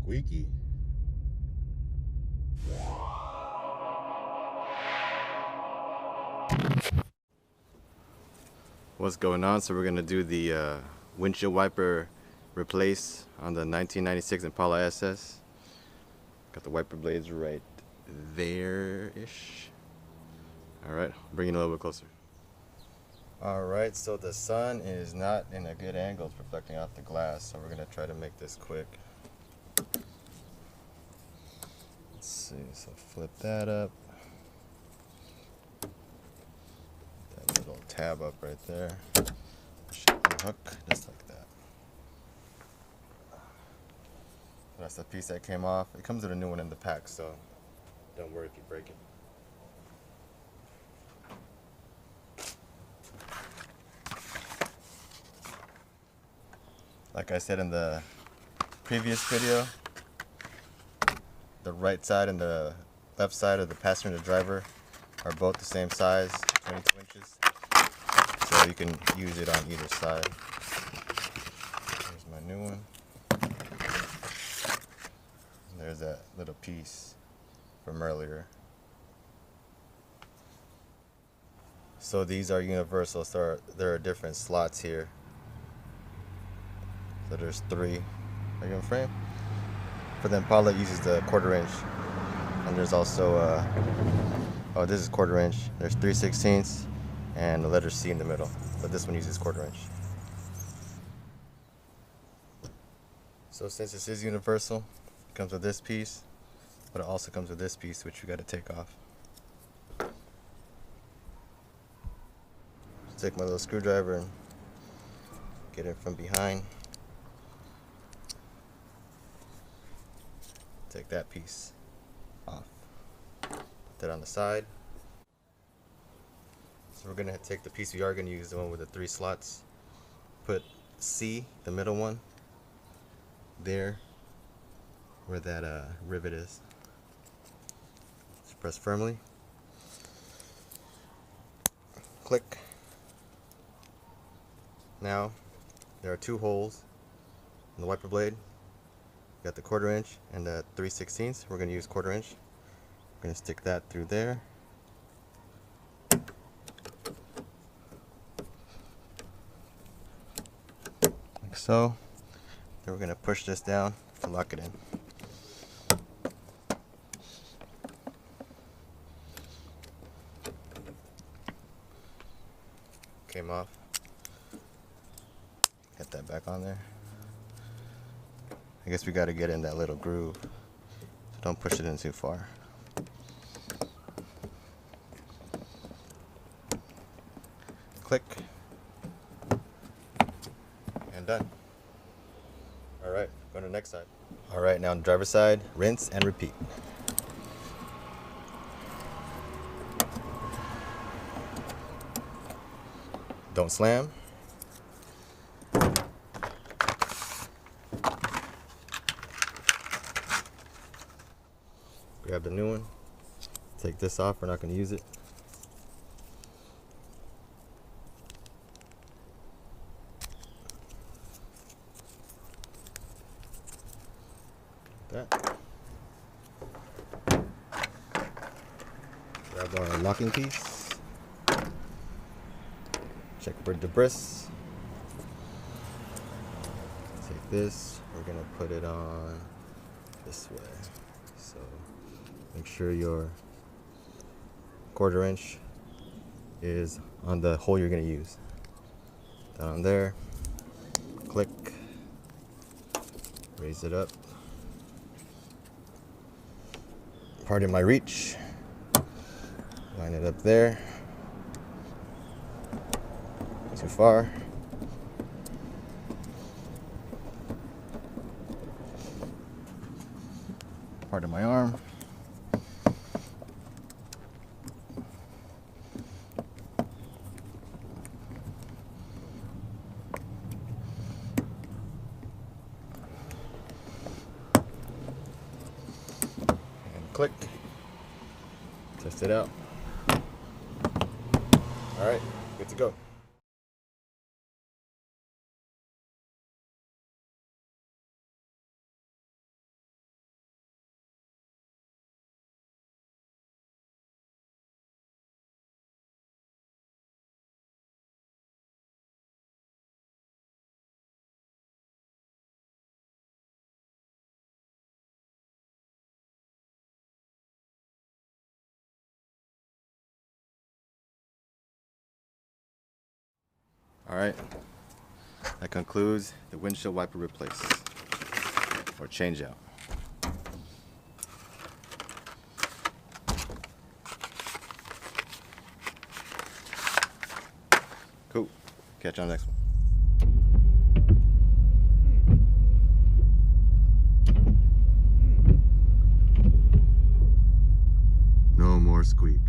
Squeaky. What's going on? So we're gonna do the windshield wiper replace on the 1996 Impala SS. Got the wiper blades right there-ish. Alright, bring it a little bit closer. Alright, so the sun is not in a good angle. It's reflecting off the glass, so we're gonna try to make this quick. Let's see, so flip that up. That little tab up right there. Shape hook, just like that. That's the piece that came off. It comes with a new one in the pack, so don't worry if you break it. Like I said in the previous video, the right side and the left side of the passenger and the driver are both the same size, 22 inches. So you can use it on either side. Here's my new one. There's that little piece from earlier. So these are universal, so there are different slots here. So there's 3 regular frame. For the Impala, it uses the 1/4 inch. And there's also, oh, this is 1/4 inch. There's 3/16 and the letter C in the middle. But this one uses 1/4 inch. So since this is universal, it comes with this piece, but it also comes with this piece, which you got to take off. Just take my little screwdriver and get it from behind. Take that piece off. Put that on the side. So we're gonna take the piece we are gonna use, the one with the 3 slots. Put C, the middle one, there where that rivet is. Just press firmly. Click. Now there are 2 holes in the wiper blade. Got the 1/4 inch and the 3/16. We're going to use 1/4 inch. We're going to stick that through there. Like so. Then we're going to push this down to lock it in. Came off. Get that back on there. I guess we got to get in that little groove, so don't push it in too far. Click, and done. Alright, go to the next side. Alright, now on the driver's side, rinse and repeat. Don't slam. Grab the new one. Take this off, we're not going to use it. That. Grab our locking piece. Check for debris. Take this, we're going to put it on this way. So make sure your 1/4 inch is on the hole you're going to use. Down there, click, raise it up. Pardon my reach. Line it up there. Too far. Pardon my arm. Click, test it out. All right, good to go. Alright, that concludes the windshield wiper replace or change out. Cool. Catch you on the next one. No more squeak.